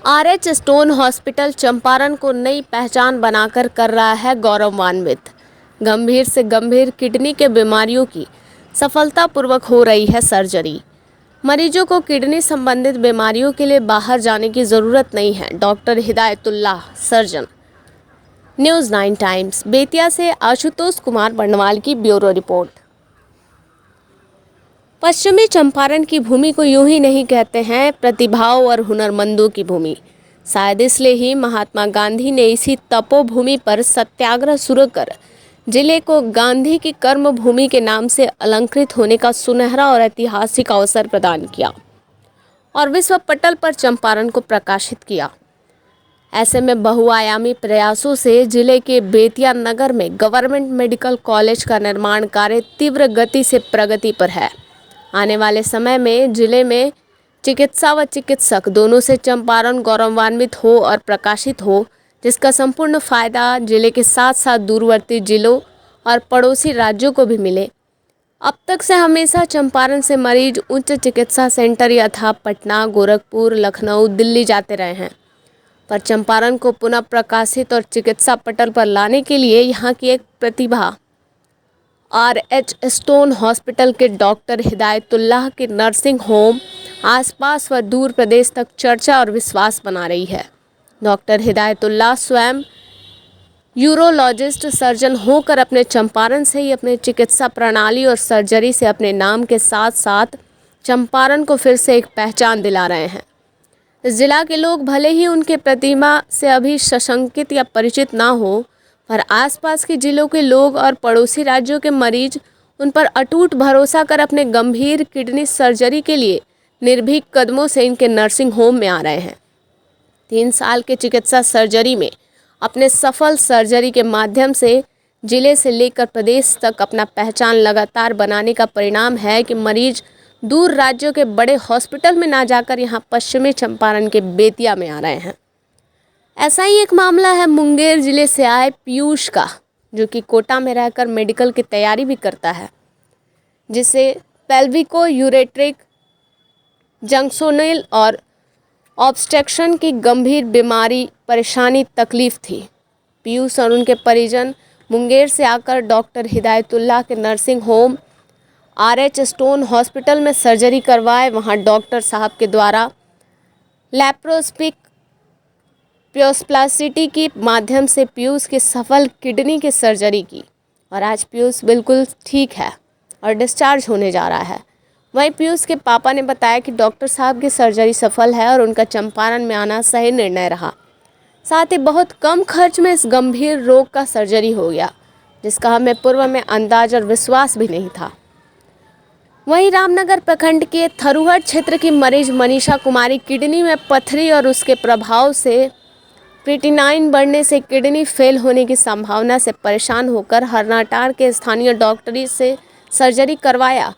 RH stone hospital Champaran को नई पहचान बनाकर कर रहा है गौरवान्वित। गंभीर से गंभीर किडनी के बीमारियों की सफलतापूर्वक हो रही है सर्जरी। मरीजों को किडनी संबंधित बीमारियों के लिए बाहर जाने की ज़रूरत नहीं है। Doctor Hidayatullah, surgeon. News 9 times Bettiah से आशुतोष कुमार बंडवाल की ब्यूरो रिपोर्ट। पश्चिमी चंपारण की भूमि को यूं ही नहीं कहते हैं प्रतिभाओं और हुनरमंदों की भूमि। शायद इसलिए ही महात्मा गांधी ने इसी तपोभूमि पर सत्याग्रह शुरू कर जिले को गांधी की कर्म भूमि के नाम से अलंकृत होने का सुनहरा और ऐतिहासिक अवसर प्रदान किया और विश्व पटल पर चंपारण को प्रकाशित किया। ऐसे में बहुआयामी प्रयासों से जिले के बेतिया नगर में गवर्नमेंट मेडिकल कॉलेज का निर्माण कार्य तीव्र गति से प्रगति पर है। आने वाले समय में जिले में चिकित्सा व चिकित्सक दोनों से चंपारण गौरवान्वित हो और प्रकाशित हो, जिसका संपूर्ण फायदा जिले के साथ साथ दूरवर्ती जिलों और पड़ोसी राज्यों को भी मिले। अब तक से हमेशा चंपारण से मरीज उच्च चिकित्सा सेंटर यथा पटना, गोरखपुर, लखनऊ, दिल्ली जाते रहे हैं, पर चंपारण को पुनः प्रकाशित और चिकित्सा पटल पर लाने के लिए यहाँ की एक प्रतिभा आरएच स्टोन हॉस्पिटल के डॉक्टर हिदायतुल्लाह के नर्सिंग होम आसपास व दूर प्रदेश तक चर्चा और विश्वास बना रही है। डॉक्टर हिदायतुल्लाह स्वयं यूरोलॉजिस्ट सर्जन होकर अपने चंपारण से ही अपने चिकित्सा प्रणाली और सर्जरी से अपने नाम के साथ साथ चंपारण को फिर से एक पहचान दिला रहे हैं। इस जिला के लोग भले ही उनके प्रतिमा से अभी सशंकित या परिचित ना हो, पर आसपास के जिलों के लोग और पड़ोसी राज्यों के मरीज उन पर अटूट भरोसा कर अपने गंभीर किडनी सर्जरी के लिए निर्भीक कदमों से इनके नर्सिंग होम में आ रहे हैं। 3 साल के चिकित्सा सर्जरी में अपने सफल सर्जरी के माध्यम से जिले से लेकर प्रदेश तक अपना पहचान लगातार बनाने का परिणाम है कि मरीज दूर राज्यों के बड़े हॉस्पिटल में ना जाकर यहाँ पश्चिमी चंपारण के बेतिया में आ रहे हैं। ऐसा ही एक मामला है मुंगेर जिले से आए पीयूष का, जो कि कोटा में रहकर मेडिकल की तैयारी भी करता है, जिसे पेल्विको यूरेट्रिक जंक्शनल और ऑब्स्ट्रक्शन की गंभीर बीमारी परेशानी तकलीफ थी। पीयूष और उनके परिजन मुंगेर से आकर डॉक्टर हिदायतुल्लाह के nursing home RH stone hospital में सर्जरी करवाए। वहां डॉक्टर साहब के द्वारा लैप्रोस्कोपिक प्योस्प्लासिटी के माध्यम से पीयूष की सफल किडनी की सर्जरी की और आज पीयूष बिल्कुल ठीक है और डिस्चार्ज होने जा रहा है। वहीं पीयूष के पापा ने बताया कि डॉक्टर साहब की सर्जरी सफल है और उनका चंपारण में आना सही निर्णय रहा। साथ ही बहुत कम खर्च में इस गंभीर रोग का सर्जरी हो गया, जिसका हमें पूर्व में अंदाज और विश्वास भी नहीं था। वहीं रामनगर प्रखंड के थरुहट क्षेत्र की मरीज मनीषा कुमारी किडनी में पथरी और उसके प्रभाव से क्रिएटिनाइन बढ़ने से किडनी फेल होने की संभावना से परेशान होकर हरनाटार के स्थानीय डॉक्टरी से सर्जरी करवाया,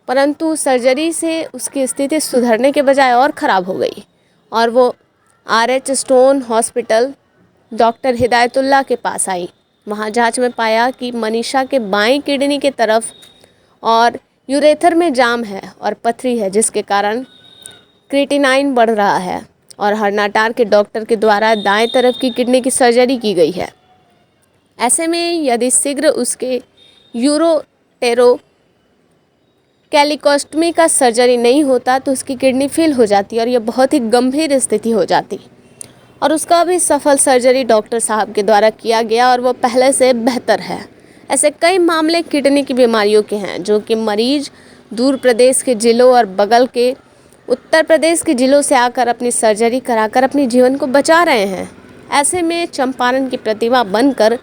परंतु सर्जरी से उसकी स्थिति सुधरने के बजाय और ख़राब हो गई और वो RH stone hospital doctor Hidayatullah के पास आई। वहाँ जांच में पाया कि मनीषा के बाएं किडनी के तरफ और यूरेथर में जाम है और पथरी है, जिसके कारण क्रिएटिनाइन बढ़ रहा है और हरनाटार के डॉक्टर के द्वारा दाएं तरफ की किडनी की सर्जरी की गई है। ऐसे में यदि शीघ्र उसके यूरोटेरो कैलिकोस्टमी का सर्जरी नहीं होता तो उसकी किडनी फेल हो जाती और यह बहुत ही गंभीर स्थिति हो जाती और उसका भी सफल सर्जरी डॉक्टर साहब के द्वारा किया गया और वो पहले से बेहतर है। ऐसे कई मामले किडनी की बीमारियों के हैं जो कि मरीज दूर प्रदेश के जिलों और बगल के उत्तर प्रदेश के जिलों से आकर अपनी सर्जरी कराकर अपने जीवन को बचा रहे हैं। ऐसे में चंपारण की प्रतिभा बनकर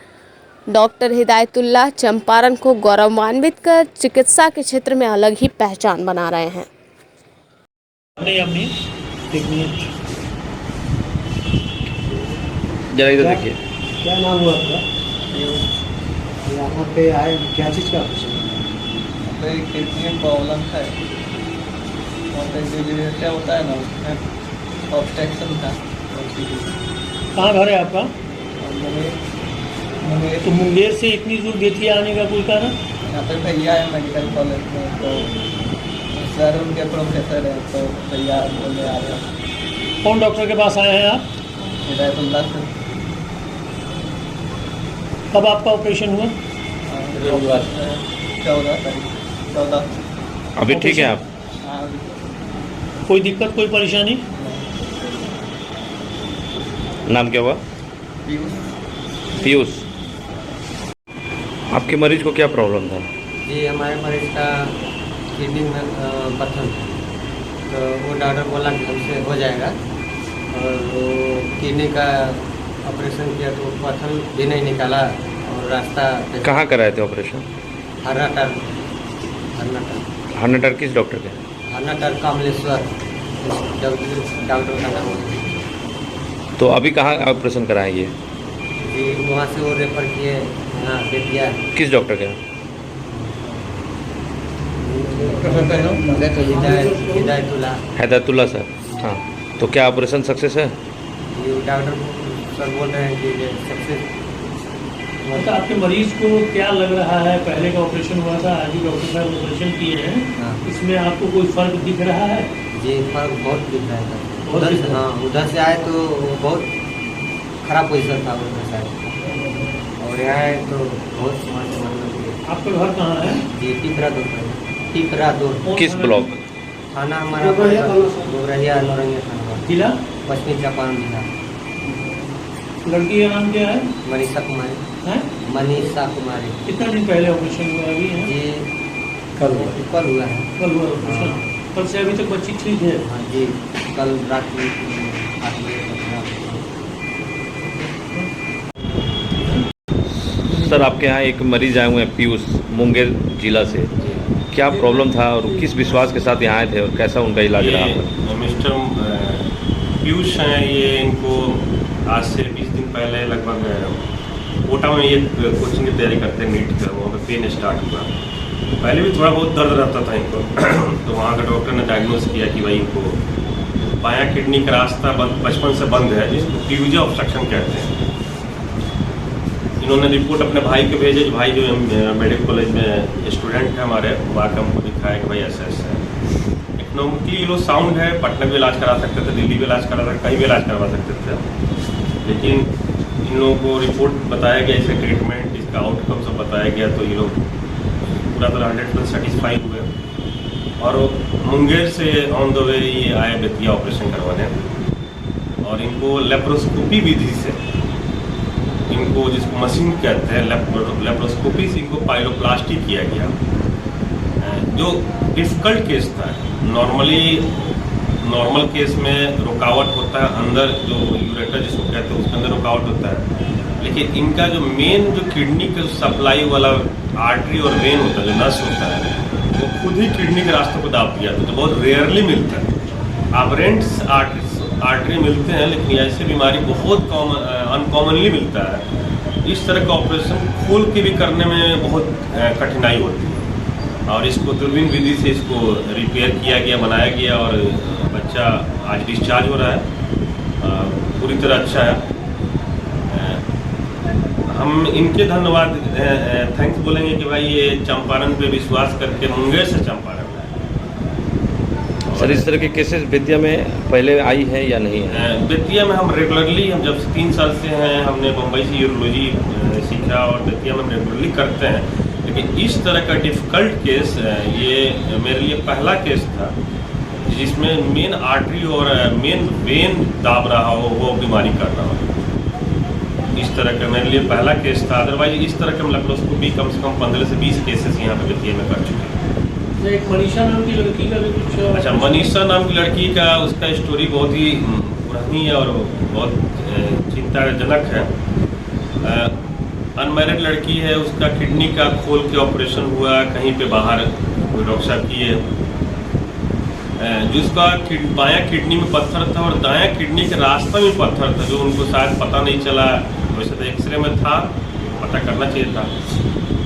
डॉक्टर हिदायतुल्लाह चंपारण को गौरवान्वित कर चिकित्सा के क्षेत्र में अलग ही पहचान बना रहे हैं। देखिए क्या नाम हुआ आपका? यहाँ पे आए क्या चीज़ का ऑपरेशन? किडनी प्रॉब्लम है और क्या होता है ना, ऑब्स्ट्रक्शन था। कहाँ घर है आपका? तो मुंगेर से इतनी दूर बेतिया आने का कोई कारण? यहाँ पे भैया है मेडिकल कॉलेज में, तो सर उनके प्रोफेसर हैं, तो भैया बोले आ रहे हैं। कौन डॉक्टर के पास आए हैं आप? हिदायतुल्लाह से। कब आपका ऑपरेशन हुआ? 14 तारीख 14। अभी ठीक है आप? हाँ, कोई दिक्कत, कोई परेशानी? नाम क्या हुआ? पीयूष। पीयूष। आपके मरीज को क्या प्रॉब्लम था? जी हमारे मरीज का किडनी में पत्थर था, तो वो डॉक्टर बोला कि हमसे हो जाएगा, और वो किडनी का ऑपरेशन किया तो पत्थर भी नहीं निकाला, और रास्ता कहाँ कराए थे ऑपरेशन? हरनाटर हर्नाटर किस डॉक्टर के? हरनाटर कमलेश्वर डॉक्टर का नाम है। तो अभी कहाँ ऑपरेशन कराएंगे? जी वहाँ से वो रेफर किए यहाँ बेतिया। किस डॉक्टर के? हिदायतुल्लाह। हैदरतुल्ला सर। हाँ, तो क्या ऑपरेशन सक्सेस है? ये डॉक्टर सर बोल रहे हैं कि ये सक्सेस। मतलब आपके मरीज को क्या लग रहा है? पहले का ऑपरेशन हुआ था, आज ही डॉक्टर साहब ऑपरेशन किए हैं, हाँ। इसमें आपको कोई फर्क दिख रहा है? जी फर्क बहुत दिख रहा है। बहुत उधर दिख से रहा है। हाँ, उधर से आए तो बहुत खराब पोजीशन था उधर से आए, और यहाँ आए तो बहुत मतलब आपका घर कहाँ है? जी टिकरा दो कौन किस थाना? ब्लॉक? थाना हमारा गोबरहिया नौरंगिया थाना, जिला? पश्चिमी चंपारण जिला। लड़की का नाम क्या है? मनीषा कुमारी। हैं? मनीषा कुमारी कितना दिन पहले ऑपरेशन हुआ? अभी है? जी कल कल हुआ है। कल हुआ ऑपरेशन? कल से अभी तक बच्ची ठीक है? हाँ जी, कल रात में 8 बजे तक। सर आपके यहाँ एक मरीज आए हुए हैं पीयूष, मुंगेर जिला से। क्या प्रॉब्लम था और किस विश्वास के साथ यहाँ आए थे और कैसा उनका इलाज रहा? ये मिस्टर पीयूष हैं, ये इनको आज से 20 दिन पहले लगभग कोटा में ये कोचिंग की तैयारी करते हैं नीट का, वहाँ पे पेन स्टार्ट हुआ। पहले भी थोड़ा बहुत दर्द रहता था इनको तो वहाँ का डॉक्टर ने डायग्नोज किया कि भाई इनको बायां किडनी का रास्ता बचपन से बंद है, जिसको पीयूज ऑब्स्ट्रक्शन कहते हैं। इन्होंने रिपोर्ट अपने भाई को भेजे, जो भाई जो मेडिकल कॉलेज में स्टूडेंट है हमारे, वो आकर हमको दिखाया कि भाई ऐसा ऐसा है। इकोनॉमिकली ये लोग साउंड है, पटना भी इलाज करा सकते थे, दिल्ली भी इलाज करा सकते, कहीं भी इलाज करवा सकते थे, लेकिन इन लोगों को रिपोर्ट बताया गया, इसका ट्रीटमेंट, इसका आउटकम सब बताया गया, तो ये लोग पूरा तरह 100% सेटिस्फाई हुए और मुंगेर से ऑन द वे ये आए बेतिया ऑपरेशन करवाने। और इनको लेप्रोस्कोपी विधि से, इनको जिसको मशीन कहते हैं लेप्रोस्कोपी से इनको पाइलोप्लास्टी किया गया, जो डिफ़िकल्ट केस था। नॉर्मल केस में रुकावट होता है अंदर, जो यूरेटर जिसको कहते हैं उसके अंदर रुकावट होता है, लेकिन इनका जो मेन जो किडनी का सप्लाई वाला आर्टरी और वेन होता है, जो नस होता है, वो खुद ही किडनी के रास्ते को दाब दिया था, जो बहुत रेयरली मिलता है। ऑपरेंट्स आर्टरी मिलते हैं, लेकिन ऐसी बीमारी बहुत अनकॉमनली मिलता है। इस तरह का ऑपरेशन खोल के भी करने में बहुत कठिनाई होती है, और इसको दूरबीन विधि से इसको रिपेयर किया गया, बनाया गया, और बच्चा आज डिस्चार्ज हो रहा है, पूरी तरह अच्छा है। हम इनके धन्यवाद थैंक्स बोलेंगे कि भाई ये चंपारण पे विश्वास करके मुंगेर से चंपारण है। सर इस तरह के केसेस बेतिया में पहले आई है या नहीं है? बेतिया में हम रेगुलरली, हम जब 3 साल से हैं, हमने बम्बई से यूरोलॉजी सीखा और बेतिया में हम रेगुलरली करते हैं, लेकिन इस तरह का डिफ़िकल्ट केस ये मेरे लिए पहला केस था जिसमें मेन आर्टरी और मेन वेन दाब रहा हो, वो बीमारी कर रहा हो। इस तरह का मेरे लिए पहला केस था। अदरवाइज इस तरह के हम लेप्रोस्कोपी कम से कम 15 से 20 केसेस यहाँ पे बेतिया में कर चुके हैं। एक मनीषा नाम की लड़की का भी कुछ? अच्छा, मनीषा नाम की लड़की का, उसका स्टोरी बहुत ही पुरानी है और बहुत चिंताजनक है। अनमैरिड लड़की है, उसका किडनी का खोल के ऑपरेशन हुआ कहीं पे बाहर, कोई डॉक्टर साहब किए, जिसका बायां किडनी में पत्थर था और दायां किडनी के रास्ते में पत्थर था, जो उनको शायद पता नहीं चला। वैसे तो एक्सरे में था, पता करना चाहिए था।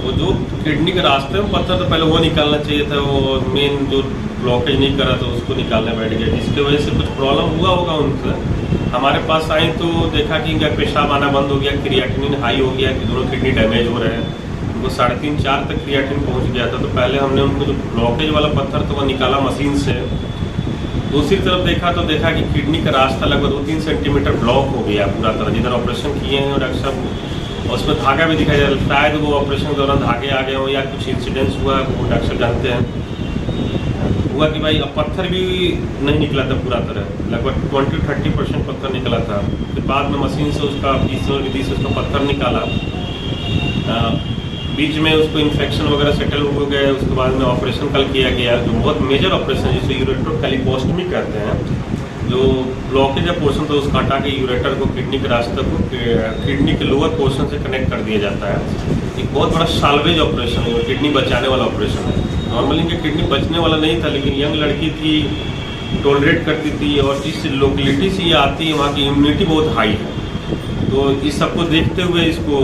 वो जो किडनी के रास्ते में पत्थर था, पहले वो निकालना चाहिए था, वो मेन जो ब्लॉकेज नहीं करा था उसको निकालने बैठ गया, जिसकी वजह से कुछ प्रॉब्लम हुआ होगा उनसे। हमारे पास आई तो देखा कि इनका पेशाब आना बंद हो गया, क्रिएटिनिन हाई हो गया, कि दोनों किडनी डैमेज हो रहे हैं। उनको 3.5-4 तक क्रिएटिनिन पहुंच गया था। तो पहले हमने उनको जो ब्लॉकेज वाला पत्थर था वो निकाला मशीन से, दूसरी तरफ देखा कि किडनी का रास्ता लगभग 2-3 सेंटीमीटर ब्लॉक हो गया पूरा तरह, जिधर ऑपरेशन किए हैं। और डॉक्टर साहब उसमें धागा भी दिखाई दे रहा है, शायद वो ऑपरेशन के दौरान धागे आ गए हों या कुछ इंसिडेंट्स हुआ, वो डॉक्टर साहब जानते हैं। हुआ कि भाई अब पत्थर भी नहीं निकला था पूरा तरह, लगभग 20-30% पत्थर निकला था। फिर बाद में मशीन से उसका पीसीआर विधि से उसका पत्थर निकाला, बीच में उसको इन्फेक्शन वगैरह सेटल हो गए। उसके बाद में ऑपरेशन कल किया गया, जो बहुत मेजर ऑपरेशन है जिसे यूरेट्रोकैलिकोस्टमी कहते हैं, जो ब्लॉकेज है पोर्शन तो उसका हटा के यूरेटर को किडनी के रास्ते को किडनी के लोअर पोर्शन से कनेक्ट कर दिया जाता है। एक बहुत बड़ा साल्वेज ऑपरेशन है, किडनी बचाने वाला ऑपरेशन है। नॉर्मली इनकी किडनी बचने वाला नहीं था, लेकिन यंग लड़की थी, टॉलरेट करती थी, और जिस लोकेलिटी से ये आती है वहाँ की इम्यूनिटी बहुत हाई है। तो इस सबको देखते हुए इसको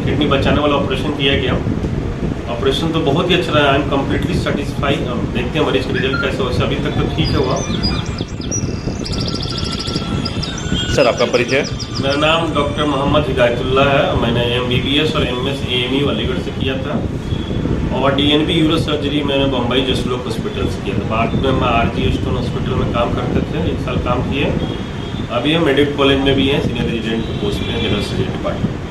किडनी बचाने वाला ऑपरेशन किया गया। ऑपरेशन तो बहुत ही अच्छा रहा, आई एम कम्प्लीटली सेटिस्फाइड। हम देखते हैं मरीज का रिजल्ट कैसे हो, अभी तक तो ठीक है हुआ। सर आपका परिचय? मेरा नाम डॉक्टर मोहम्मद हिदायतुल्लाह है। मैंने MBBS और MS AMU अलीगढ़ से किया था, और DNB यूरो सर्जरी मैंने बम्बई जसलोक हॉस्पिटल से किया था। बाद में मैं RG स्टोन हॉस्पिटल में काम करते थे, 1 साल काम किए। अभी हम मेडिकल कॉलेज में भी हैं, सीनियर रेजिडेंट पोस्ट पे जनरल सर्जरी डिपार्टमेंट।